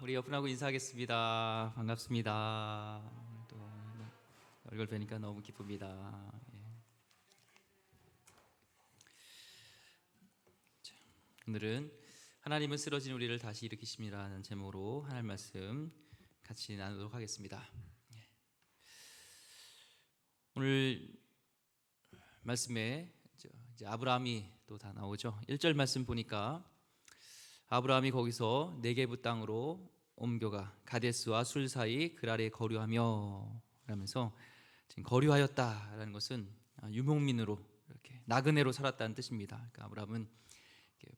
우리 옆분하고 인사하겠습니다. 반갑습니다. 또 얼굴 뵈니까 너무 기쁩니다. 예. 자, 오늘은 하나님은 쓰러진 우리를 다시 일으키심이라는 제목으로 하나님 말씀 같이 나누도록 하겠습니다. 예. 오늘 말씀에 이제 아브라함이 또 다 나오죠. 1절 말씀 보니까 아브라함이 거기서 네게부 땅으로 옮겨가 가데스와 술 사이 그 아래 거류하며 라면서 지금 거류하였다라는 것은 유목민으로 이렇게 나그네로 살았다는 뜻입니다. 그러니까 아브라함은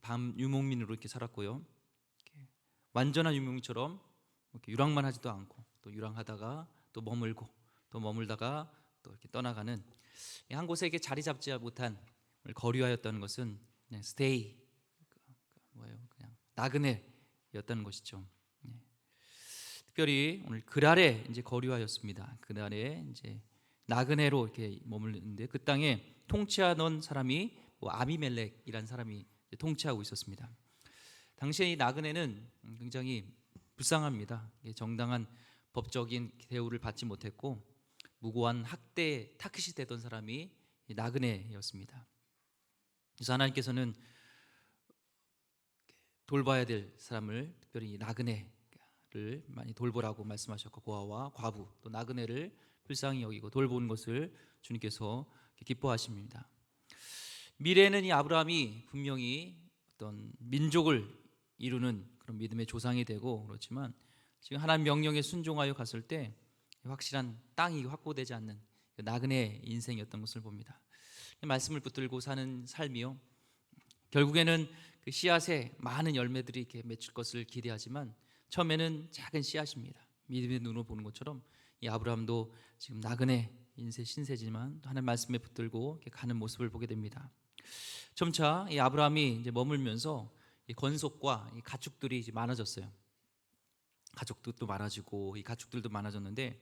밤 유목민으로 이렇게 살았고요. 이렇게 완전한 유목민처럼 이렇게 유랑만 하지도 않고 또 유랑하다가 또 머물고 또 머물다가 또 이렇게 떠나가는 한 곳에 이렇게 자리 잡지 못한 거류하였다는 것은 그냥 스테이 뭐예요? 그냥 나그네였다는 것이죠. 예. 특별히 오늘 그랄에 이제 거류하였습니다. 그날에 이제 나그네로 이렇게 머물렀는데 그 땅에 통치하던 사람이 아비멜렉이라는 사람이 통치하고 있었습니다. 당시에 이 나그네는 굉장히 불쌍합니다. 정당한 법적인 대우를 받지 못했고 무고한 학대 타깃이 되던 사람이 나그네였습니다. 그래서 하나님께서는 돌봐야 될 사람을 특별히 나그네를 많이 돌보라고 말씀하셨고 고아와 과부 또 나그네를 불쌍히 여기고 돌보는 것을 주님께서 기뻐하십니다. 미래에는 이 아브라함이 분명히 어떤 민족을 이루는 그런 믿음의 조상이 되고 그렇지만 지금 하나님 명령에 순종하여 갔을 때 확실한 땅이 확보되지 않는 나그네 인생이었던 것을 봅니다. 말씀을 붙들고 사는 삶이요 결국에는 그 씨앗에 많은 열매들이 이렇게 맺힐 것을 기대하지만 처음에는 작은 씨앗입니다. 믿음의 눈으로 보는 것처럼 이 아브라함도 지금 나그네 인생 신세지만 하나님 말씀에 붙들고 이렇게 가는 모습을 보게 됩니다. 점차 이 아브라함이 이제 머물면서 이 건속과 이 가축들이 이제 많아졌어요. 가족들도 많아지고 이 가축들도 많아졌는데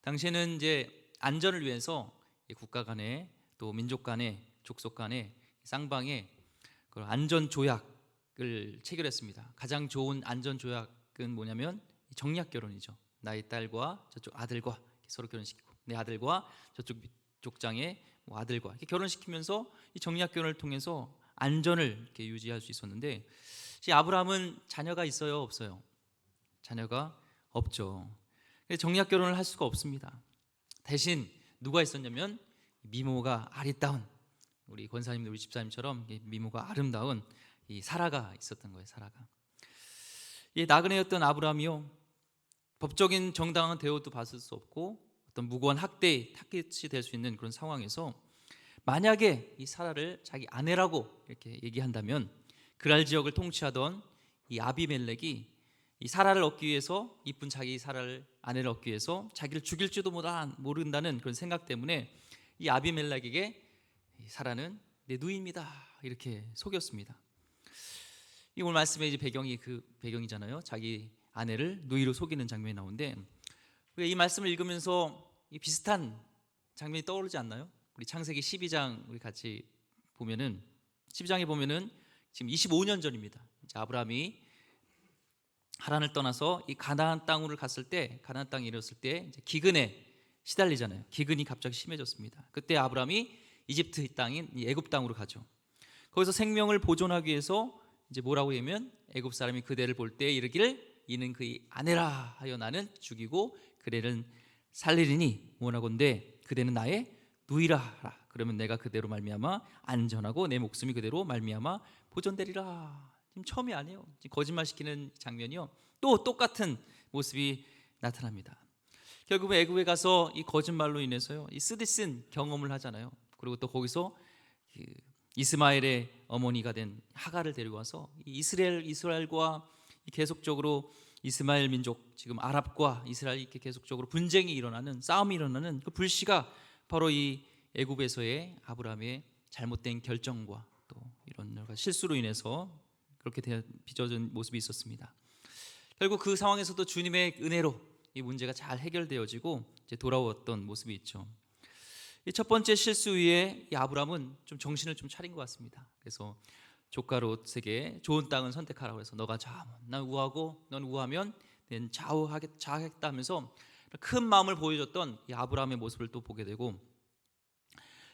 당시에는 이제 안전을 위해서 이 국가 간에 또 민족 간에 족속 간에 쌍방에 안전 조약을 체결했습니다. 가장 좋은 안전 조약은 뭐냐면 정략 결혼이죠. 나의 딸과 저쪽 아들과 서로 결혼시키고 내 아들과 저쪽 족장의 아들과 이렇게 결혼시키면서 이 정략 결혼을 통해서 안전을 이렇게 유지할 수 있었는데 아브라함은 자녀가 있어요, 없어요? 자녀가 없죠. 정략 결혼을 할 수가 없습니다. 대신 누가 있었냐면 미모가 아리따운 우리 권사님들 우리 집사님처럼 미모가 아름다운 이 사라가 있었던 거예요. 사라가 이 나그네였던 아브라함이요 법적인 정당한 대우도 받을 수 없고 어떤 무고한 학대의 타깃이 될 수 있는 그런 상황에서 만약에 이 사라를 자기 아내라고 이렇게 얘기한다면 그랄 지역을 통치하던 이 아비멜렉이 이 사라를 얻기 위해서 이쁜 자기 사라를 아내를 얻기 위해서 자기를 죽일지도 모른다는 그런 생각 때문에 이 아비멜렉에게 사라는 내 누이입니다 이렇게 속였습니다. 이 오늘 말씀의 이제 배경이 그 배경이잖아요. 자기 아내를 누이로 속이는 장면이 나오는데 이 말씀을 읽으면서 비슷한 장면이 떠오르지 않나요? 우리 창세기 12장 우리 같이 보면은 12장에 보면은 지금 25년 전입니다. 이제 아브라함이 하란을 떠나서 이 가나안 땅으로 갔을 때 가나안 땅에 이르렀을 때 이제 기근에 시달리잖아요. 기근이 갑자기 심해졌습니다. 그때 아브라함이 이집트 땅인 애굽 땅으로 가죠. 거기서 생명을 보존하기 위해서 이제 뭐라고 하면 애굽 사람이 그대를 볼 때 이르기를 이는 그의 아내라 하여 나는 죽이고 그대를 살리리니 원하건대 그대는 나의 누이라. 그러면 내가 그대로 말미암아 안전하고 내 목숨이 그대로 말미암아 보존되리라. 지금 처음이 아니에요. 지금 거짓말 시키는 장면이요. 또 똑같은 모습이 나타납니다. 결국은 애굽에 가서 이 거짓말로 인해서요 이 쓰디쓴 경험을 하잖아요. 그리고 또 거기서 이스마엘의 어머니가 된 하갈을 데리고 와서 이스라엘과 계속적으로 이스마엘 민족 지금 아랍과 이스라엘이 이렇게 계속적으로 분쟁이 일어나는 싸움이 일어나는 그 불씨가 바로 이 애굽에서의 아브라함의 잘못된 결정과 또 이런 여러 가지 실수로 인해서 그렇게 빚어진 모습이 있었습니다. 결국 그 상황에서도 주님의 은혜로 이 문제가 잘 해결되어지고 이제 돌아왔던 모습이 있죠. 이 첫 번째 실수 위에 이 아브라함은 좀 정신을 좀 차린 것 같습니다. 그래서 조카 롯에게 좋은 땅을 선택하라고 해서 너가 좌하면 난 우하고 넌 우하면 난 좌하겠다 하면서 큰 마음을 보여줬던 이 아브라함의 모습을 또 보게 되고,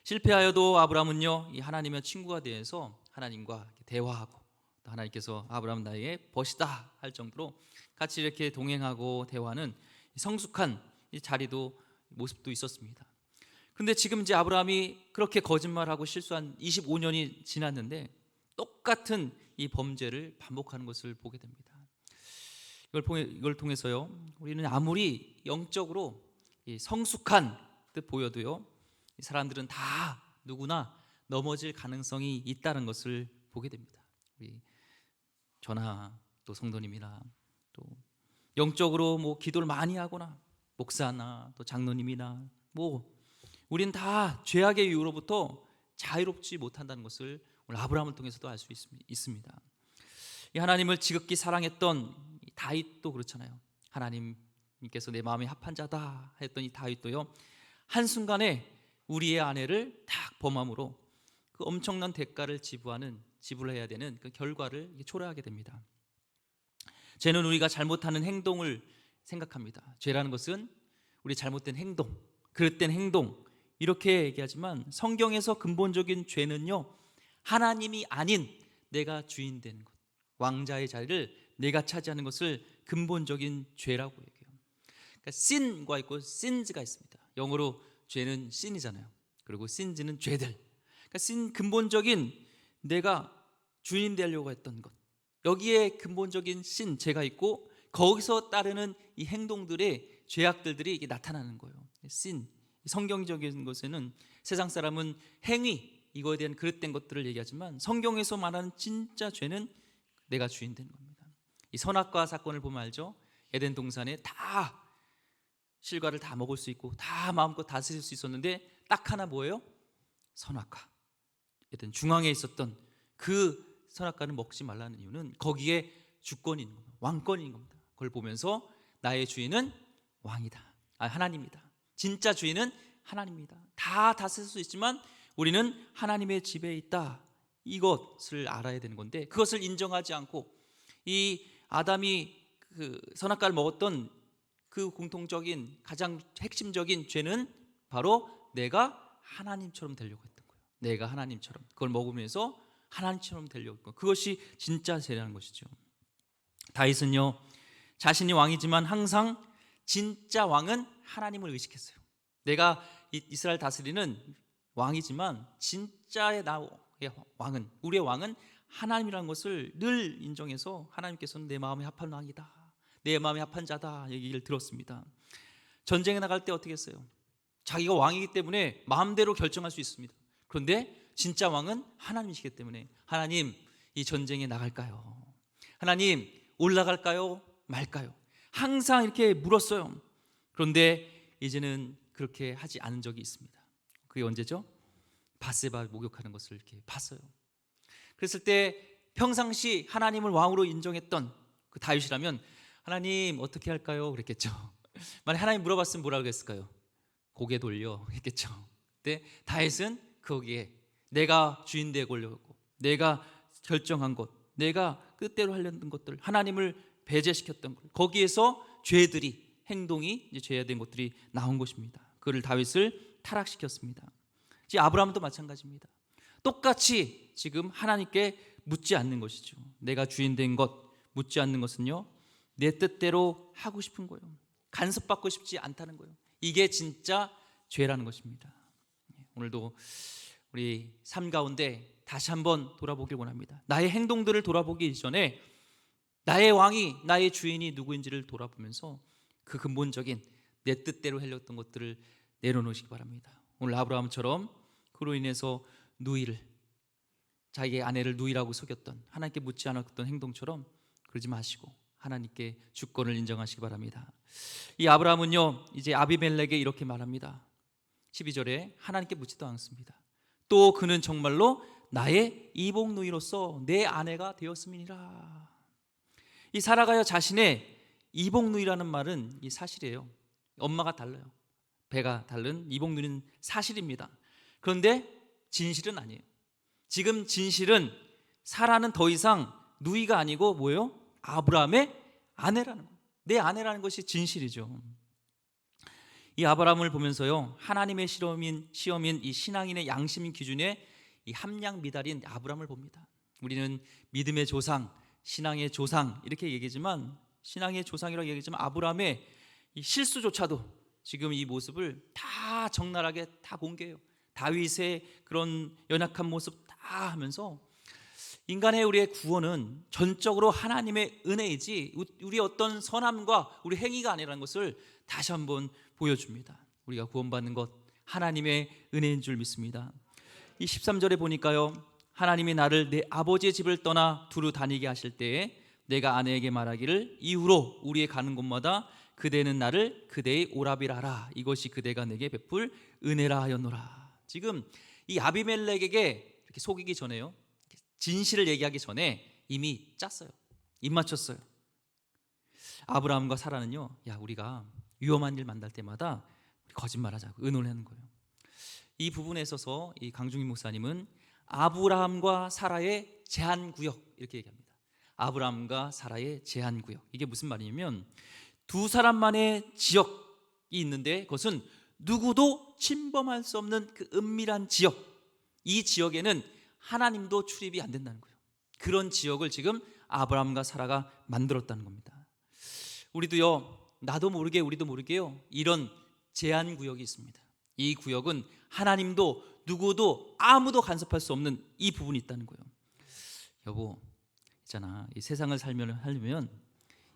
실패하여도 아브라함은요 이 하나님의 친구가 되어서 하나님과 대화하고, 또 하나님께서 아브라함 나의 벗이다 할 정도로 같이 이렇게 동행하고 대화하는 성숙한 이 자리도 모습도 있었습니다. 그런데 지금 이제 아브라함이 그렇게 거짓말하고 실수한 25년이 지났는데 똑같은 이 범죄를 반복하는 것을 보게 됩니다. 이걸 통해서요 우리는 아무리 영적으로 성숙한 듯 보여도요 이 사람들은 다 누구나 넘어질 가능성이 있다는 것을 보게 됩니다. 우리 저나 또 성도님이나 또 영적으로 뭐 기도를 많이 하거나 목사나 또 장로님이나 뭐 우린 다 죄악의 유로부터 자유롭지 못한다는 것을 오늘 아브라함을 통해서도 알 수 있습니다. 이 하나님을 지극히 사랑했던 다윗도 그렇잖아요. 하나님께서 내 마음에 합한 자다 했던 이 다윗도요 한순간에 우리의 아내를 딱 범함으로 그 엄청난 대가를 지불해야 되는 그 결과를 초래하게 됩니다. 죄는 우리가 잘못하는 행동을 생각합니다. 죄라는 것은 우리 잘못된 행동, 그릇된 행동 이렇게 얘기하지만 성경에서 근본적인 죄는요 하나님이 아닌 내가 주인 되는 것, 왕자의 자리를 내가 차지하는 것을 근본적인 죄라고 얘기해요. 그러니까 sin과 있고 sins가 있습니다. 영어로 죄는 sin이잖아요. 그리고 sins는 죄들. 그러니까 sin 근본적인 내가 주인 되려고 했던 것, 여기에 근본적인 sin 죄가 있고 거기서 따르는 이 행동들의 죄악들이 이게 나타나는 거예요. sin 성경적인 것에는 세상 사람은 행위 이거에 대한 그릇된 것들을 얘기하지만 성경에서 말하는 진짜 죄는 내가 주인 되는 겁니다. 이 선악과 사건을 보면 알죠? 에덴 동산에 다 실과를 다 먹을 수 있고 다 마음껏 다스릴 수 있었는데 딱 하나 뭐예요? 선악과. 에덴 중앙에 있었던 그 선악과를 먹지 말라는 이유는 거기에 주권이 있는 겁니다. 왕권이 있는 겁니다. 그걸 보면서 나의 주인은 왕이다. 하나님이다. 진짜 주인은 하나님이다. 다 다스릴 수 있지만 우리는 하나님의 지배에 있다. 이것을 알아야 되는 건데 그것을 인정하지 않고 이 아담이 그 선악과를 먹었던 그 공통적인 가장 핵심적인 죄는 바로 내가 하나님처럼 되려고 했던 거예요. 내가 하나님처럼 그걸 먹으면서 하나님처럼 되려고 했고 그것이 진짜 죄라는 것이죠. 다윗은요 자신이 왕이지만 항상 진짜 왕은 하나님을 의식했어요. 내가 이스라엘 다스리는 왕이지만 진짜의 나의 왕은 우리의 왕은 하나님이라는 것을 늘 인정해서 하나님께서는 내 마음에 합한 왕이다, 내 마음에 합한 자다 얘기를 들었습니다. 전쟁에 나갈 때 어떻게 했어요? 자기가 왕이기 때문에 마음대로 결정할 수 있습니다. 그런데 진짜 왕은 하나님이시기 때문에 하나님 이 전쟁에 나갈까요? 하나님 올라갈까요? 말까요? 항상 이렇게 물었어요. 그런데 이제는 그렇게 하지 않은 적이 있습니다. 그게 언제죠? 밧세바 목욕하는 것을 이렇게 봤어요. 그랬을 때 평상시 하나님을 왕으로 인정했던 그 다윗이라면 하나님 어떻게 할까요? 그랬겠죠. 만약 하나님 물어봤으면 뭐라고 했을까요? 고개 돌려 했겠죠. 근데 다윗은 거기에 내가 주인 되려고 내가 결정한 것, 내가 뜻대로 하려는 것들, 하나님을 배제시켰던 것, 거기에서 죄들이 행동이 이제 죄된 것들이 나온 것입니다. 그를 다윗을 타락시켰습니다. 이제 아브라함도 마찬가지입니다. 똑같이 지금 하나님께 묻지 않는 것이죠. 내가 주인 된 것 묻지 않는 것은요 내 뜻대로 하고 싶은 거예요. 간섭받고 싶지 않다는 거예요. 이게 진짜 죄라는 것입니다. 오늘도 우리 삶 가운데 다시 한번 돌아보길 원합니다. 나의 행동들을 돌아보기 전에 나의 왕이 나의 주인이 누구인지를 돌아보면서 그 근본적인 내 뜻대로 하려던 것들을 내려놓으시기 바랍니다. 오늘 아브라함처럼 그로 인해서 누이를, 자기의 아내를 누이라고 속였던, 하나님께 묻지 않았던 행동처럼 그러지 마시고 하나님께 주권을 인정하시기 바랍니다. 이 아브라함은요 이제 아비멜렉에 이렇게 말합니다. 12절에 하나님께 묻지도 않습니다. 또 그는 정말로 나의 이복 누이로서 내 아내가 되었음이니라. 이 사라가요 자신의 이복 누이라는 말은 이 사실이에요. 엄마가 달라요. 배가 다른 이복 누이는 사실입니다. 그런데 진실은 아니에요. 지금 진실은 사라는 더 이상 누이가 아니고 뭐예요? 아브라함의 아내라는 거예요. 내 아내라는 것이 진실이죠. 이 아브라함을 보면서요, 하나님의 시험인 이 신앙인의 양심 기준에 이 함량 미달인 아브라함을 봅니다. 우리는 믿음의 조상, 신앙의 조상 이렇게 얘기하지만, 신앙의 조상이라고 얘기하지만 아브라함의 이 실수조차도 지금 이 모습을 다 적나라하게 다 공개해요. 다윗의 그런 연약한 모습 다 하면서 인간의 우리의 구원은 전적으로 하나님의 은혜이지 우리의 어떤 선함과 우리 행위가 아니라는 것을 다시 한번 보여줍니다. 우리가 구원받는 것 하나님의 은혜인 줄 믿습니다. 이 13절에 보니까요, 하나님이 나를 내 아버지의 집을 떠나 두루 다니게 하실 때에 내가 아내에게 말하기를 이후로 우리의 가는 곳마다 그대는 나를 그대의 오라비라 하라. 이것이 그대가 내게 베풀 은혜라 하였노라. 지금 이 아비멜렉에게 이렇게 속이기 전에요, 진실을 얘기하기 전에 이미 짰어요. 입 맞췄어요. 아브라함과 사라는요, 야, 우리가 위험한 일 만날 때마다 거짓말하자고 의논하는 거예요. 이 부분에 있어서 이 강중인 목사님은 아브라함과 사라의 제한구역 이렇게 얘기합니다. 아브라함과 사라의 제한구역, 이게 무슨 말이냐면 두 사람만의 지역이 있는데 그것은 누구도 침범할 수 없는 그 은밀한 지역, 이 지역에는 하나님도 출입이 안 된다는 거예요. 그런 지역을 지금 아브라함과 사라가 만들었다는 겁니다. 우리도요, 나도 모르게 우리도 모르게요, 이런 제한구역이 있습니다. 이 구역은 하나님도 누구도 아무도 간섭할 수 없는 이 부분이 있다는 거예요. 여보, 있잖아, 이 세상을 하려면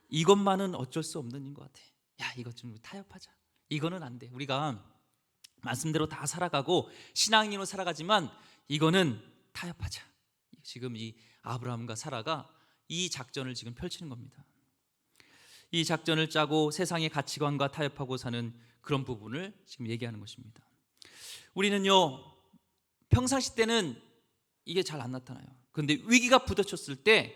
이것만은 어쩔 수 없는 인 것 같아. 야, 이것 좀 타협하자. 이거는 안 돼. 우리가 말씀대로 다 살아가고 신앙인으로 살아가지만 이거는 타협하자. 지금 이 아브라함과 사라가 이 작전을 지금 펼치는 겁니다. 이 작전을 짜고 세상의 가치관과 타협하고 사는 그런 부분을 지금 얘기하는 것입니다. 우리는요, 평상시 때는 이게 잘 안 나타나요. 그런데 위기가 부딪혔을 때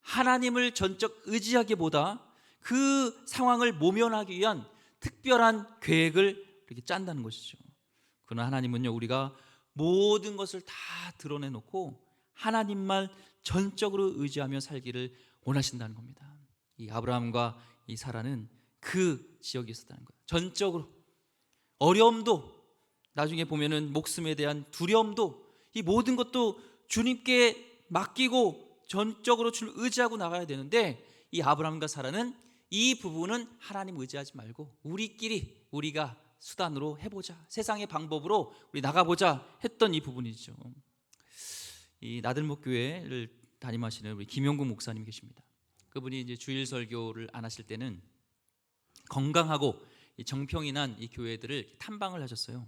하나님을 전적 의지하기보다 그 상황을 모면하기 위한 특별한 계획을 이렇게 짠다는 것이죠. 그러나 하나님은요, 우리가 모든 것을 다 드러내놓고 하나님만 전적으로 의지하며 살기를 원하신다는 겁니다. 이 아브라함과 이 사라는 그 지역에 있었다는 거예요. 전적으로 어려움도, 나중에 보면은 목숨에 대한 두려움도, 이 모든 것도 주님께 맡기고 전적으로 주님 의지하고 나가야 되는데, 이 아브라함과 사라는 이 부분은 하나님 의지하지 말고 우리끼리 우리가 수단으로 해보자, 세상의 방법으로 우리 나가보자 했던 이 부분이죠. 이 나들목 교회를 담임하시는 우리 김용국 목사님 계십니다. 그분이 이제 주일 설교를 안 하실 때는 건강하고 정평이 난 이 교회들을 탐방을 하셨어요.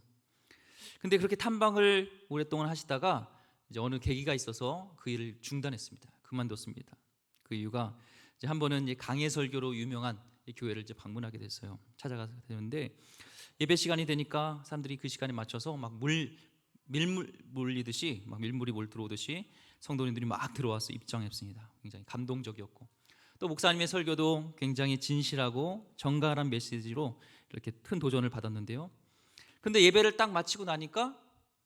근데 그렇게 탐방을 오랫동안 하시다가 이제 어느 계기가 있어서 그 일을 중단했습니다. 그만뒀습니다. 그 이유가 이제 한 번은 이제 강해 설교로 유명한 이 교회를 이제 방문하게 됐어요. 찾아가게 되는데 예배 시간이 되니까 사람들이 그 시간에 맞춰서 막 밀물 몰리듯이, 막 밀물이 몰 들어오듯이 성도님들이 막 들어와서 입장했습니다. 굉장히 감동적이었고, 또 목사님의 설교도 굉장히 진실하고 정갈한 메시지로 이렇게 큰 도전을 받았는데요. 근데 예배를 딱 마치고 나니까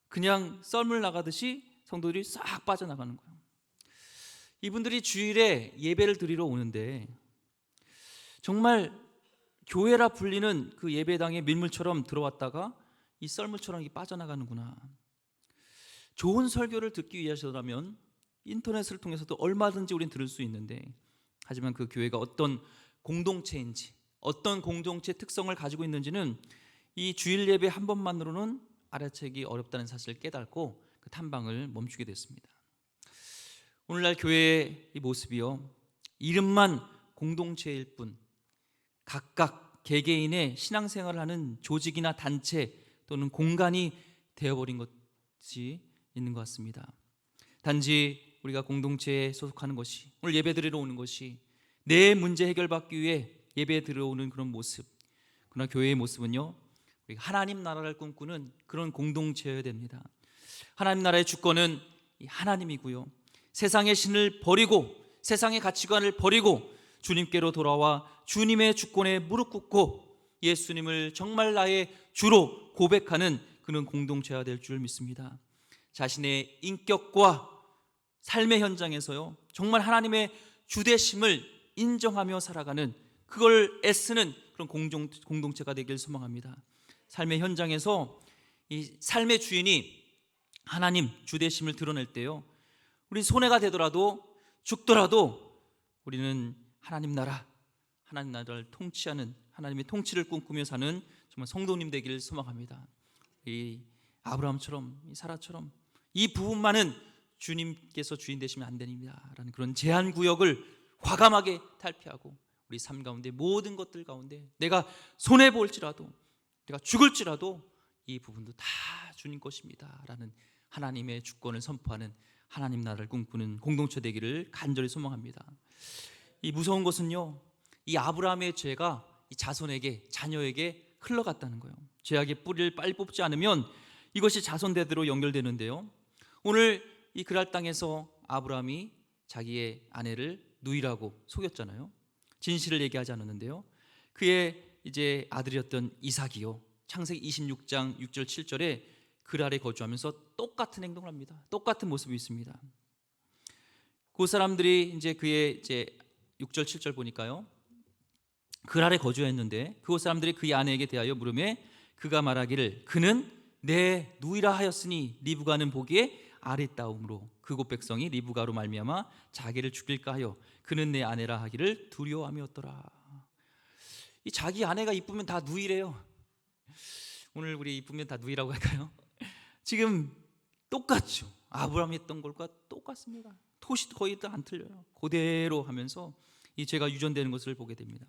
그냥 썰물 나가듯이 성도들이 싹 빠져나가는 거예요. 이분들이 주일에 예배를 드리러 오는데 정말 교회라 불리는 그 예배당에 밀물처럼 들어왔다가 이 썰물처럼 빠져나가는구나. 좋은 설교를 듣기 위해서라면 인터넷을 통해서도 얼마든지 우린 들을 수 있는데, 하지만 그 교회가 어떤 공동체인지, 어떤 공동체 특성을 가지고 있는지는 이 주일 예배 한 번만으로는 알아채기 어렵다는 사실을 깨닫고 그 탐방을 멈추게 됐습니다. 오늘날 교회의 이 모습이요, 이름만 공동체일 뿐 각각 개개인의 신앙생활을 하는 조직이나 단체 또는 공간이 되어버린 것이 있는 것 같습니다. 단지 우리가 공동체에 소속하는 것이, 오늘 예배드리러 오는 것이 내 문제 해결받기 위해 예배드리러 오는 그런 모습, 그러나 교회의 모습은요, 우리가 하나님 나라를 꿈꾸는 그런 공동체여야 됩니다. 하나님 나라의 주권은 하나님이고요, 세상의 신을 버리고 세상의 가치관을 버리고 주님께로 돌아와 주님의 주권에 무릎 꿇고 예수님을 정말 나의 주로 고백하는 그런 공동체가 될 줄 믿습니다. 자신의 인격과 삶의 현장에서요, 정말 하나님의 주되심을 인정하며 살아가는, 그걸 애쓰는 그런 공동체가 되길 소망합니다. 삶의 현장에서 이 삶의 주인이 하나님 주되심을 드러낼 때요, 우리 손해가 되더라도 죽더라도 우리는 하나님 나라를 통치하는, 하나님의 통치를 꿈꾸며 사는 정말 성도님 되기를 소망합니다. 이 아브라함처럼, 이 사라처럼 이 부분만은 주님께서 주인 되시면 안 됩니다 라는 그런 제한 구역을 과감하게 탈피하고, 우리 삶 가운데 모든 것들 가운데 내가 손해 볼지라도, 내가 죽을지라도 이 부분도 다 주님 것입니다 라는 하나님의 주권을 선포하는, 하나님 나라를 꿈꾸는 공동체 되기를 간절히 소망합니다. 이 무서운 것은요, 이 아브라함의 죄가 이 자손에게, 자녀에게 흘러갔다는 거예요. 죄악의 뿌리를 빨리 뽑지 않으면 이것이 자손대대로 연결되는데요, 오늘 이 그랄 땅에서 아브라함이 자기의 아내를 누이라고 속였잖아요. 진실을 얘기하지 않았는데요, 그의 이제 아들이었던 이삭이요, 창세기 26장 6절 7절에 그랄에 거주하면서 똑같은 행동을 합니다. 똑같은 모습이 있습니다. 그 사람들이 이제 그의 이제 6절 7절 보니까요, 그랄에 거주했는데 그곳 사람들이 그의 아내에게 대하여 물으매 그가 말하기를 그는 내 누이라 하였으니 리브가는 보기에 아리따움으로 그곳 백성이 리브가로 말미암아 자기를 죽일까 하여 그는 내 아내라 하기를 두려워함이었더라. 이 자기 아내가 이쁘면 다 누이래요. 오늘 우리 이쁘면 다 누이라고 할까요? 지금 똑같죠. 아브라함이 했던 것과 똑같습니다. 토시 거의 다 안 틀려요. 그대로 하면서 이 죄가 유전되는 것을 보게 됩니다.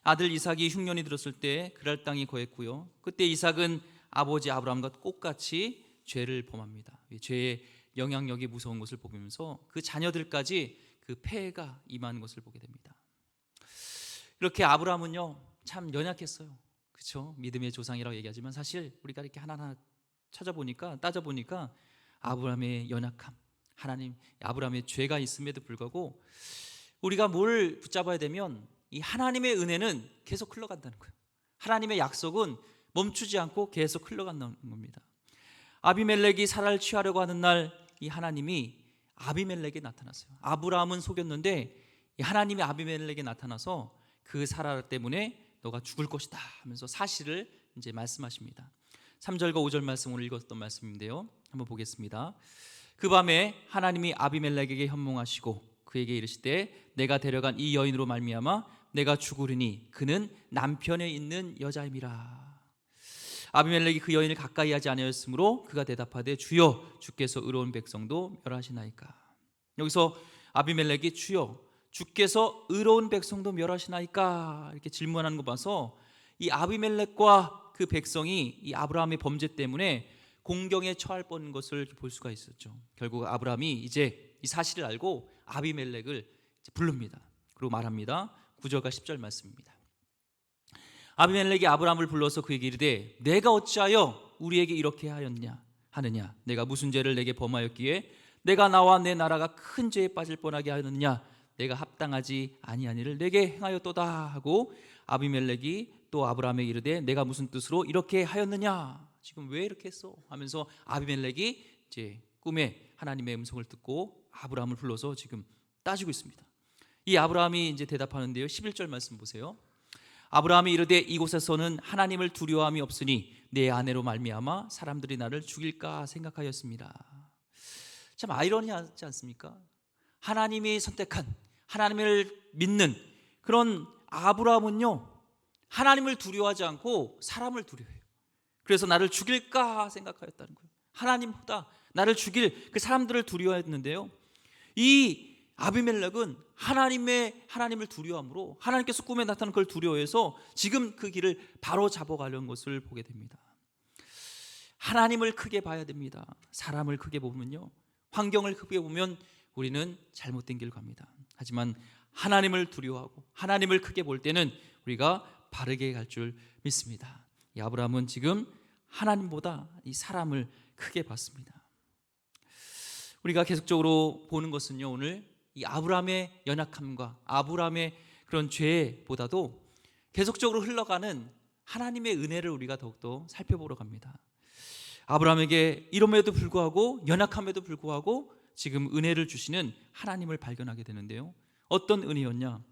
아들 이삭이 흉년이 들었을 때 그랄 땅이 거했고요, 그때 이삭은 아버지 아브라함과 똑같이 죄를 범합니다. 죄의 영향력이 무서운 것을 보면서 그 자녀들까지 그 폐해가 임하는 것을 보게 됩니다. 이렇게 아브라함은요 참 연약했어요. 그렇죠? 믿음의 조상이라고 얘기하지만 사실 우리가 이렇게 하나하나 따져보니까 아브라함의 연약함, 하나님 아브라함의 죄가 있음에도 불구하고 우리가 뭘 붙잡아야 되면 이 하나님의 은혜는 계속 흘러간다는 거예요. 하나님의 약속은 멈추지 않고 계속 흘러간다는 겁니다. 아비멜렉이 사라를 취하려고 하는 날 이 하나님이 아비멜렉에 나타났어요. 아브라함은 속였는데 이 하나님이 아비멜렉에 나타나서 그 사라 때문에 너가 죽을 것이다 하면서 사실을 이제 말씀하십니다. 3절과 5절 말씀 오늘 읽었던 말씀인데요, 한번 보겠습니다. 그 밤에 하나님이 아비멜렉에게 현몽하시고 그에게 이르시되 내가 데려간 이 여인으로 말미암아 내가 죽으리니 그는 남편에 있는 여자임이라. 아비멜렉이 그 여인을 가까이 하지 아니하였으므로 그가 대답하되 주여 주께서 의로운 백성도 멸하시나이까. 여기서 아비멜렉이 주여 주께서 의로운 백성도 멸하시나이까 이렇게 질문하는 거 봐서 이 아비멜렉과 그 백성이 이 아브라함의 범죄 때문에 공경에 처할 뻔한 것을 볼 수가 있었죠. 결국 아브라함이 이제 이 사실을 알고 아비멜렉을 부릅니다. 그리고 말합니다. 9절과 10절 말씀입니다. 아비멜렉이 아브라함을 불러서 그에게 이르되 내가 어찌하여 우리에게 이렇게 하느냐 내가 무슨 죄를 내게 범하였기에 내가 나와 내 나라가 큰 죄에 빠질 뻔하게 하느냐 내가 합당하지 아니하니를 내게 행하였도다 하고 아비멜렉이 또 아브라함에게 이르되 내가 무슨 뜻으로 이렇게 하였느냐, 지금 왜 이렇게 했어 하면서 아비멜렉이 이제 꿈에 하나님의 음성을 듣고 아브라함을 불러서 지금 따지고 있습니다. 이 아브라함이 이제 대답하는데요, 11절 말씀 보세요. 아브라함이 이르되 이곳에서는 하나님을 두려워함이 없으니 내 아내로 말미암아 사람들이 나를 죽일까 생각하였습니다. 참 아이러니하지 않습니까? 하나님이 선택한, 하나님을 믿는 그런 아브라함은요 하나님을 두려워하지 않고 사람을 두려워해요. 그래서 나를 죽일까 생각하였다는 거예요. 하나님보다 나를 죽일 그 사람들을 두려워했는데요, 이 아비멜렉은 하나님을 두려워함으로 하나님께서 꿈에 나타난 그걸 두려워해서 지금 그 길을 바로 잡아가려는 것을 보게 됩니다. 하나님을 크게 봐야 됩니다. 사람을 크게 보면요, 환경을 크게 보면 우리는 잘못된 길을 갑니다. 하지만 하나님을 두려워하고 하나님을 크게 볼 때는 우리가 바르게 갈 줄 믿습니다. 이 아브라함은 지금 하나님보다 이 사람을 크게 봤습니다. 우리가 계속적으로 보는 것은요, 오늘 이 아브라함의 연약함과 아브라함의 그런 죄보다도 계속적으로 흘러가는 하나님의 은혜를 우리가 더욱더 살펴보러 갑니다. 아브라함에게 이름에도 불구하고 연약함에도 불구하고 지금 은혜를 주시는 하나님을 발견하게 되는데요. 어떤 은혜였냐?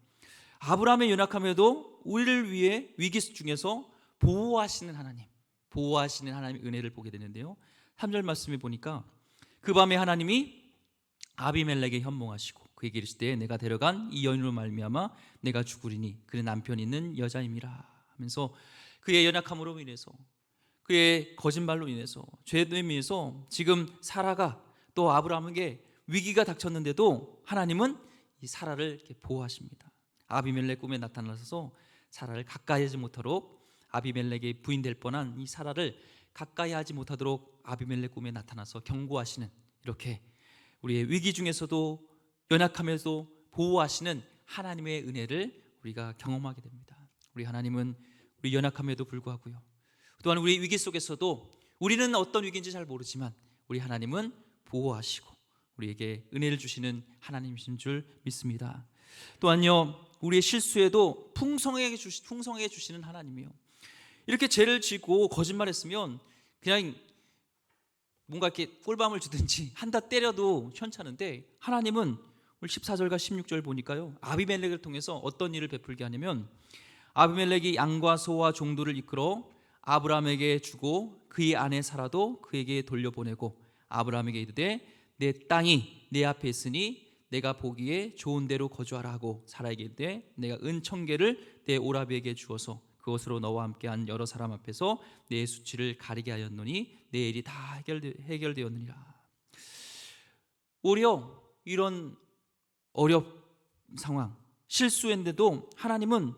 아브라함의 연약함에도 우리를 위해 위기 중에서 보호하시는 하나님의 은혜를 보게 되는데요. 3절 말씀에 보니까 그 밤에 하나님이 아비멜렉에 현몽하시고 그에게 이르시되 내가 데려간 이 여인으로 말미암아 내가 죽으리니 그의 남편이 있는 여자임이라 하면서 그의 연약함으로 인해서, 그의 거짓말로 인해서, 죄됨으로 인해서 지금 사라가 또 아브라함에게 위기가 닥쳤는데도 하나님은 이 사라를 이렇게 보호하십니다. 아비멜렉 꿈에 나타나서 사라를 가까이 하지 못하도록, 아비멜렉의 부인될 뻔한 이 사라를 가까이 하지 못하도록 아비멜렉 꿈에 나타나서 경고하시는, 이렇게 우리의 위기 중에서도 연약함에도 보호하시는 하나님의 은혜를 우리가 경험하게 됩니다. 우리 하나님은 우리 연약함에도 불구하고요, 또한 우리 위기 속에서도 우리는 어떤 위기인지 잘 모르지만 우리 하나님은 보호하시고 우리에게 은혜를 주시는 하나님이신 줄 믿습니다. 또한요, 우리의 실수에도 풍성하게 주시는 하나님이요, 이렇게 죄를 지고 거짓말했으면 그냥 뭔가 이렇게 꿀밤을 주든지 한다 때려도 현찮은데, 하나님은 우리 14절과 16절 보니까요, 아비멜렉을 통해서 어떤 일을 베풀게 하냐면, 아비멜렉이 양과 소와 종들을 이끌어 아브라함에게 주고 그의 아내 사라도 그에게 돌려보내고 아브라함에게 이르되 내 땅이 내 앞에 있으니 내가 보기에 좋은 데로 거주하라 하고 사라에게 이르되 내가 은청계를 내 오라비에게 주어서 그것으로 너와 함께한 여러 사람 앞에서 내 수치를 가리게 하였노니 내 일이 다 해결되었느니라. 오히려 이런 어려운 상황, 실수했는데도 하나님은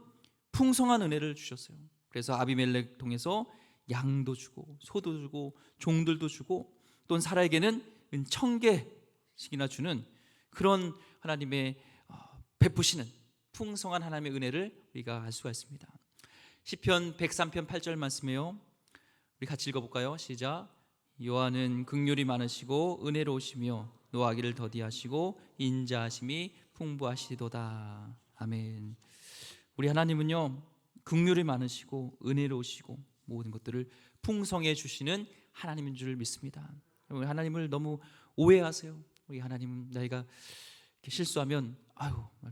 풍성한 은혜를 주셨어요. 그래서 아비멜렉 통해서 양도 주고 소도 주고 종들도 주고 또 사라에게는 은청개씩이나 주는 그런 하나님의 베푸시는 풍성한 하나님의 은혜를 우리가 알 수가 있습니다. 시편 103편 8절 말씀이에요. 우리 같이 읽어볼까요? 시작. 여호와는 긍휼이 많으시고 은혜로우시며 노하기를 더디하시고 인자하심이 풍부하시도다. 아멘. 우리 하나님은요, 긍휼이 많으시고 은혜로우시고 모든 것들을 풍성해 주시는 하나님인 줄 믿습니다. 우리 하나님을 너무 오해하세요. 우리 하나님은 나이가 이렇게 실수하면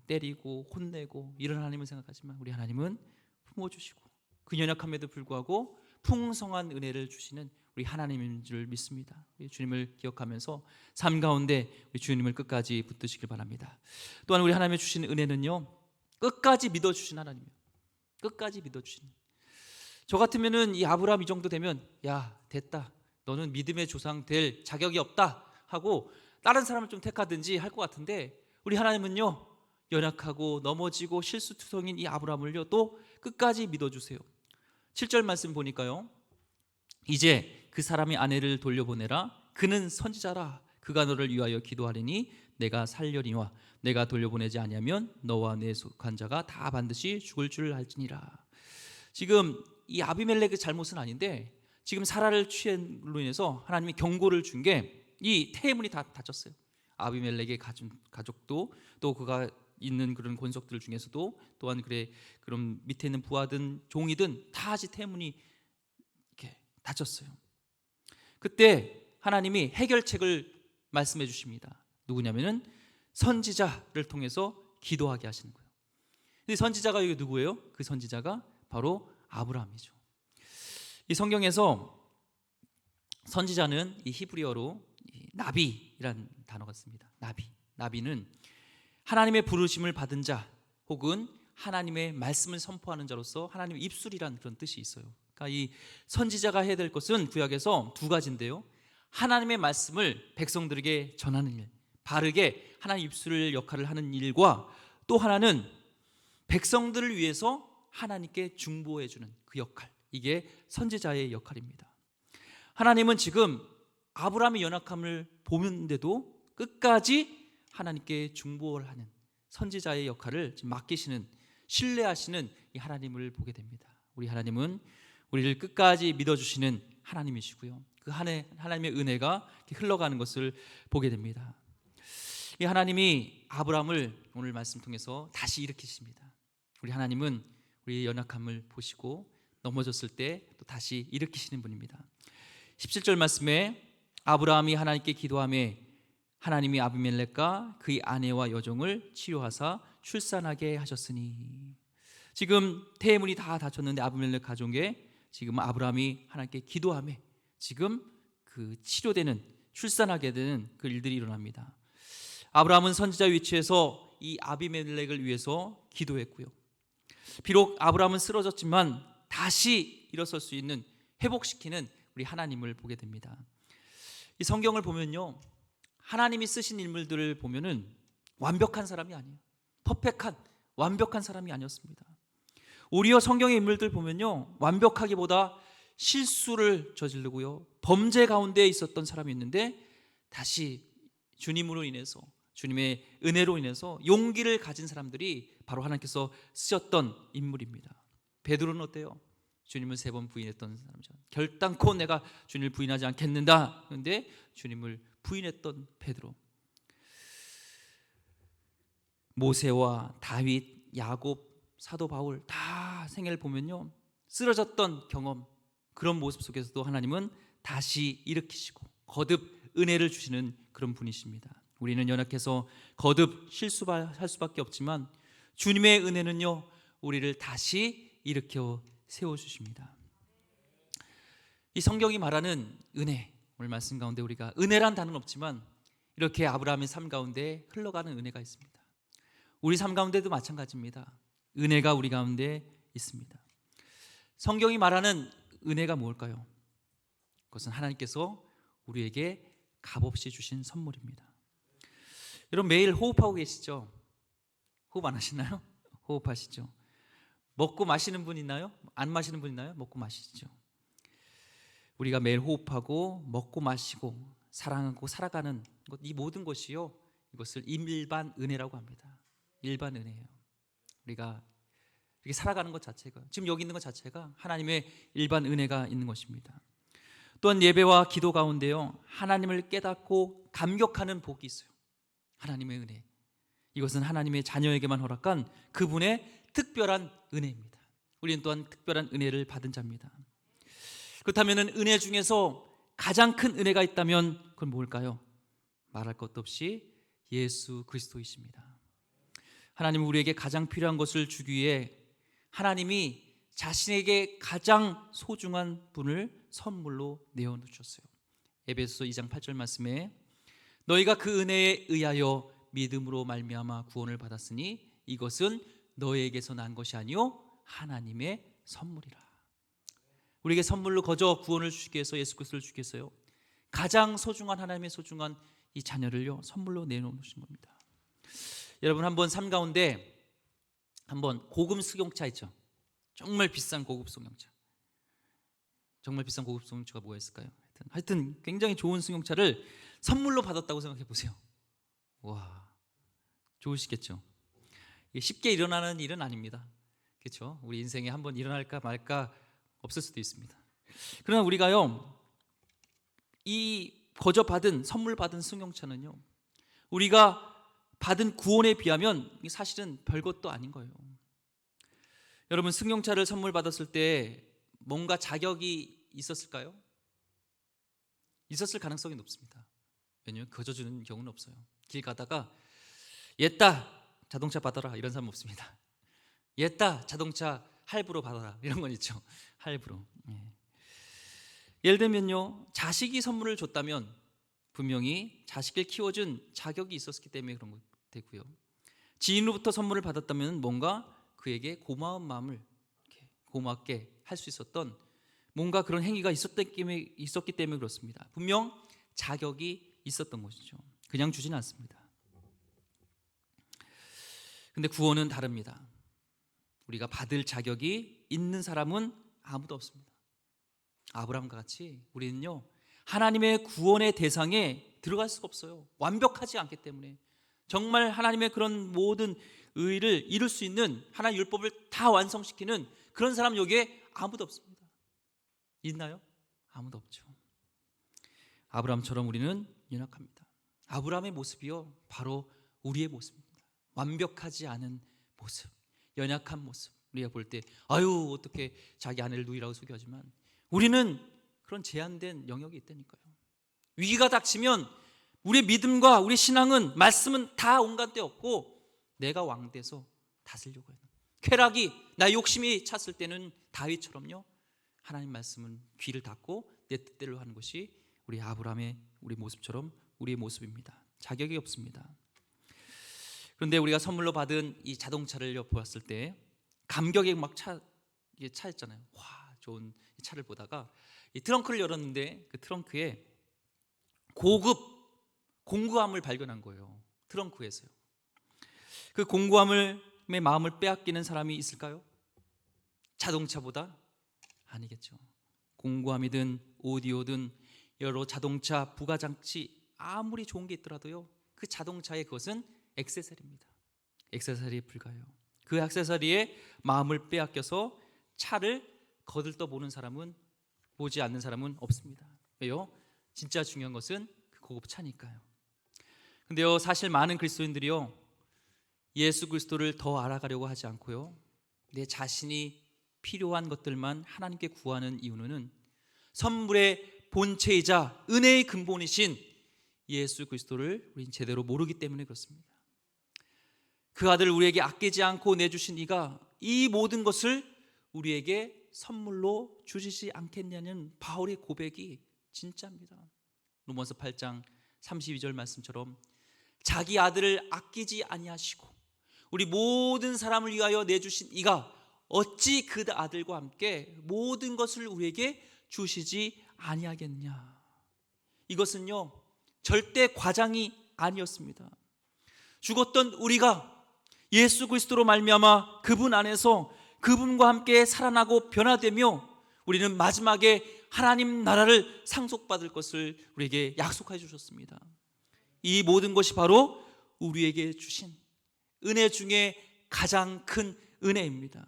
때리고 혼내고 이런 하나님을 생각하지만, 우리 하나님은 품어주시고 그 연약함에도 불구하고 풍성한 은혜를 주시는 우리 하나님인 줄 믿습니다. 우리 주님을 기억하면서 삶 가운데 우리 주님을 끝까지 붙드시길 바랍니다. 또한 우리 하나님의 주시는 은혜는요, 끝까지 믿어주신 하나님이에요. 끝까지 믿어주시는. 저 같으면은 이 아브라함 이 정도 되면 야 됐다, 너는 믿음의 조상 될 자격이 없다 하고 다른 사람을 좀 택하든지 할 것 같은데, 우리 하나님은요, 연약하고 넘어지고 실수투성인 이 아브라함을요 또 끝까지 믿어주세요. 7절 말씀 보니까요, 이제 그 사람이 아내를 돌려보내라. 그는 선지자라. 그가 너를 위하여 기도하리니 내가 살려니와 내가 돌려보내지 아니하면 너와 내 속한 자가 다 반드시 죽을 줄 알지니라. 지금 이 아비멜렉의 잘못은 아닌데 지금 사라를 취함으로 인해서 하나님이 경고를 준 게 이 태문이 다 닫혔어요. 아비멜렉의 가족도 또 그가 있는 그런 권속들 중에서도 또한 그런 밑에 있는 부하든 종이든 다 태문이 이렇게 닫혔어요. 그때 하나님이 해결책을 말씀해 주십니다. 누구냐면은 선지자를 통해서 기도하게 하시는 거예요. 근데 선지자가 이게 누구예요? 그 선지자가 바로 아브라함이죠. 이 성경에서 선지자는 이 히브리어로 나비라는 단어가 씁니다. 나비는 하나님의 부르심을 받은 자 혹은 하나님의 말씀을 선포하는 자로서 하나님의 입술이라는 그런 뜻이 있어요. 그러니까 이 선지자가 해야 될 것은 구약에서 두 가지인데요, 하나님의 말씀을 백성들에게 전하는 일, 바르게 하나님 입술 역할을 하는 일과 또 하나는 백성들을 위해서 하나님께 중보해 주는 그 역할, 이게 선지자의 역할입니다. 하나님은 지금 아브라함의 연약함을 보는데도 끝까지 하나님께 중보를 하는 선지자의 역할을 지금 맡기시는, 신뢰하시는 이 하나님을 보게 됩니다. 우리 하나님은 우리를 끝까지 믿어주시는 하나님이시고요, 그 하나님의 은혜가 흘러가는 것을 보게 됩니다. 이 하나님이 아브라함을 오늘 말씀 통해서 다시 일으키십니다. 우리 하나님은 우리의 연약함을 보시고 넘어졌을 때 또 다시 일으키시는 분입니다. 17절 말씀에 아브라함이 하나님께 기도하며 하나님이 아비멜렉과 그의 아내와 여종을 치료하사 출산하게 하셨으니. 지금 태문이 다 닫혔는데 아비멜렉 가족에 지금 아브라함이 하나님께 기도하며 지금 그 치료되는, 출산하게 되는 그 일들이 일어납니다. 아브라함은 선지자 위치에서 이 아비멜렉을 위해서 기도했고요. 비록 아브라함은 쓰러졌지만 다시 일어설 수 있는, 회복시키는 우리 하나님을 보게 됩니다. 이 성경을 보면요, 하나님이 쓰신 인물들을 보면은 완벽한 사람이 아니에요. 퍼펙한, 완벽한 사람이 아니었습니다. 오히려 성경의 인물들 보면요, 완벽하기보다 실수를 저지르고요, 범죄 가운데 있었던 사람이 있는데 다시 주님으로 인해서, 주님의 은혜로 인해서 용기를 가진 사람들이 바로 하나님께서 쓰셨던 인물입니다. 베드로는 어때요? 주님을 3번 부인했던 사람이죠. 결단코 내가 주님을 부인하지 않겠는다. 그런데 주님을 부인했던 베드로. 모세와 다윗, 야곱, 사도 바울 다 생애를 보면요, 쓰러졌던 경험, 그런 모습 속에서도 하나님은 다시 일으키시고 거듭 은혜를 주시는 그런 분이십니다. 우리는 연약해서 거듭 실수할 수밖에 없지만 주님의 은혜는요, 우리를 다시 일으켜 세워주십니다. 이 성경이 말하는 은혜, 오늘 말씀 가운데 우리가 은혜란 단어는 없지만 이렇게 아브라함의 삶 가운데 흘러가는 은혜가 있습니다. 우리 삶 가운데도 마찬가지입니다. 은혜가 우리 가운데 있습니다. 성경이 말하는 은혜가 뭘까요? 그것은 하나님께서 우리에게 값없이 주신 선물입니다. 여러분 매일 호흡하고 계시죠? 호흡 안 하시나요? 호흡하시죠? 먹고 마시는 분 있나요? 안 마시는 분 있나요? 먹고 마시죠. 우리가 매일 호흡하고 먹고 마시고 사랑하고 살아가는 것, 이 모든 것이요, 이것을 일반 은혜라고 합니다. 일반 은혜예요. 우리가 이렇게 살아가는 것 자체가, 지금 여기 있는 것 자체가 하나님의 일반 은혜가 있는 것입니다. 또한 예배와 기도 가운데요, 하나님을 깨닫고 감격하는 복이 있어요. 하나님의 은혜, 이것은 하나님의 자녀에게만 허락한 그분의 특별한 은혜입니다. 우리는 또한 특별한 은혜를 받은 자입니다. 그렇다면 은혜 중에서 가장 큰 은혜가 있다면 그건 뭘까요? 말할 것도 없이 예수 그리스도이십니다. 하나님은 우리에게 가장 필요한 것을 주기 위해 하나님이 자신에게 가장 소중한 분을 선물로 내어주셨어요. 에베소서 2장 8절 말씀에 너희가 그 은혜에 의하여 믿음으로 말미암아 구원을 받았으니 이것은 너희에게서 난 것이 아니요 하나님의 선물이라. 우리에게 선물로 거저 구원을 주시기 위해서 예수 그리스도를 주기 위해서요, 가장 소중한 하나님의 소중한 이 자녀를요 선물로 내놓으신 겁니다. 여러분 한번 삶 가운데 한번 고급 승용차 있죠? 정말 비싼 고급 승용차, 정말 비싼 고급 승용차가 뭐가 있을까요? 하여튼 굉장히 좋은 승용차를 선물로 받았다고 생각해 보세요. 와, 좋으시겠죠? 이게 쉽게 일어나는 일은 아닙니다. 그렇죠? 우리 인생에 한번 일어날까 말까 없을 수도 있습니다. 그러나 우리가요, 이 거저 받은, 선물 받은 승용차는요, 우리가 받은 구원에 비하면 사실은 별것도 아닌 거예요. 여러분 승용차를 선물 받았을 때 뭔가 자격이 있었을까요? 있었을 가능성이 높습니다. 왜냐하면 거저 주는 경우는 없어요. 길 가다가 옛다 자동차 받아라 이런 사람 없습니다. 옛다 자동차 할부로 받아라 이런 건 있죠. 할부로. 예를 들면요, 자식이 선물을 줬다면 분명히 자식을 키워준 자격이 있었기 때문에 그런 것 되고요, 지인으로부터 선물을 받았다면 뭔가 그에게 고마운 마음을 이렇게 고맙게 할 수 있었던 뭔가 그런 행위가 있었기 때문에 그렇습니다. 분명 자격이 있었던 것이죠. 그냥 주지는 않습니다. 근데 구원은 다릅니다. 우리가 받을 자격이 있는 사람은 아무도 없습니다. 아브라함과 같이 우리는요, 하나님의 구원의 대상에 들어갈 수가 없어요. 완벽하지 않기 때문에. 정말 하나님의 그런 모든 의를 이룰 수 있는 하나님의 율법을 다 완성시키는 그런 사람 여기에 아무도 없습니다. 있나요? 아무도 없죠. 아브라함처럼 우리는 연약합니다. 아브라함의 모습이요, 바로 우리의 모습입니다. 완벽하지 않은 모습, 연약한 모습. 우리가 볼 때 아유 어떻게 자기 아내를 누이라고 소개하지만 우리는 그런 제한된 영역이 있다니까요. 위기가 닥치면 우리의 믿음과 우리의 신앙은, 말씀은 다 온갖 데 없고 내가 왕 돼서 다스리려고 해요. 쾌락이, 나의 욕심이 찼을 때는 다윗처럼요, 하나님 말씀은 귀를 닫고 내 뜻대로 하는 것이 우리 아브라함의 우리 모습처럼 우리의 모습입니다. 자격이 없습니다. 그런데 우리가 선물로 받은 이 자동차를 보았을 때 감격에 막 차였잖아요. 와, 좋은 차를 보다가 이 트렁크를 열었는데 그 트렁크에 고급 공구함을 발견한 거예요. 트렁크에서요. 그 공구함의 마음을 빼앗기는 사람이 있을까요? 자동차보다? 아니겠죠. 공구함이든 오디오든 여러 자동차 부가장치 아무리 좋은 게 있더라도요, 그 자동차의 그것은 액세서리입니다. 액세서리에 불과해요. 그 액세서리에 마음을 빼앗겨서 차를 거들떠보는 사람은, 보지 않는 사람은 없습니다. 왜요? 진짜 중요한 것은 그 고급 차니까요. 근데요, 사실 많은 그리스도인들이요, 예수 그리스도를 더 알아가려고 하지 않고요, 내 자신이 필요한 것들만 하나님께 구하는 이유는 선물의 본체이자 은혜의 근본이신 예수 그리스도를 우리는 제대로 모르기 때문에 그렇습니다. 그 아들을 우리에게 아끼지 않고 내주신 이가 이 모든 것을 우리에게 선물로 주시지 않겠냐는 바울의 고백이 진짜입니다. 로마서 8장 32절 말씀처럼 자기 아들을 아끼지 아니하시고 우리 모든 사람을 위하여 내주신 이가 어찌 그 아들과 함께 모든 것을 우리에게 주시지 아니하겠냐. 이것은요, 절대 과장이 아니었습니다. 죽었던 우리가 예수 그리스도로 말미암아 그분 안에서 그분과 함께 살아나고 변화되며 우리는 마지막에 하나님 나라를 상속받을 것을 우리에게 약속해 주셨습니다. 이 모든 것이 바로 우리에게 주신 은혜 중에 가장 큰 은혜입니다.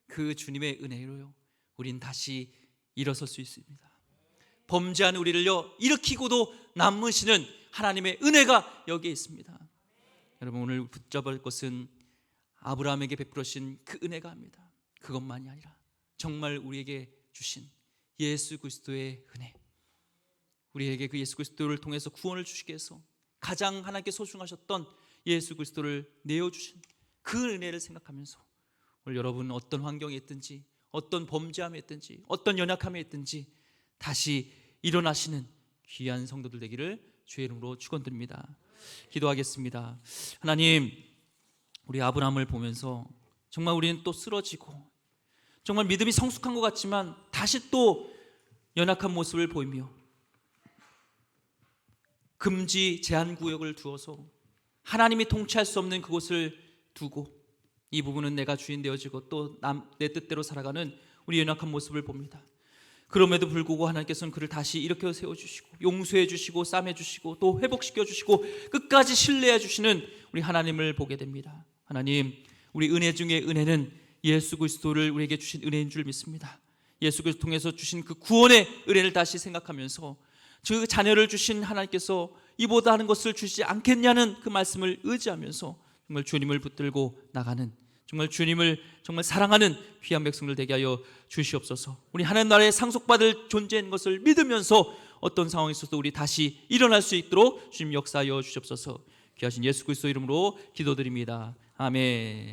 그 주님의 은혜로요, 우린 다시 일어설 수 있습니다. 범죄한 우리를요 일으키고도 남으시는 하나님의 은혜가 여기에 있습니다. 여러분, 오늘 붙잡을 것은 아브라함에게 베풀으신 그 은혜가 합니다. 그것만이 아니라 정말 우리에게 주신 예수 그리스도의 은혜, 우리에게 그 예수 그리스도를 통해서 구원을 주시게 해서 가장 하나님께 소중하셨던 예수 그리스도를 내어주신 그 은혜를 생각하면서 오늘 여러분 어떤 환경에 있든지, 어떤 범죄함에 있든지, 어떤 연약함에 있든지 다시 일어나시는 귀한 성도들 되기를 주의 이름으로 축원드립니다. 기도하겠습니다. 하나님, 우리 아브라함을 보면서 정말 우리는 또 쓰러지고 정말 믿음이 성숙한 것 같지만 다시 또 연약한 모습을 보이며 금지 제한 구역을 두어서 하나님이 통치할 수 없는 그곳을 두고 이 부분은 내가 주인 되어지고 또 내 뜻대로 살아가는 우리 연약한 모습을 봅니다. 그럼에도 불구하고 하나님께서는 그를 다시 일으켜 세워주시고 용서해 주시고 싸매 주시고 또 회복시켜 주시고 끝까지 신뢰해 주시는 우리 하나님을 보게 됩니다. 하나님, 우리 은혜 중에 은혜는 예수 그리스도를 우리에게 주신 은혜인 줄 믿습니다. 예수 그리스도 통해서 주신 그 구원의 은혜를 다시 생각하면서 그 자녀를 주신 하나님께서 이보다 하는 것을 주시지 않겠냐는 그 말씀을 의지하면서 정말 주님을 붙들고 나가는, 정말 주님을 정말 사랑하는 귀한 백성들 되게 하여 주시옵소서. 우리 하나님 나라에 상속받을 존재인 것을 믿으면서 어떤 상황에 있어도 우리 다시 일어날 수 있도록 주님 역사하여 주시옵소서. 귀하신 예수 그리스도 이름으로 기도드립니다. 아멘.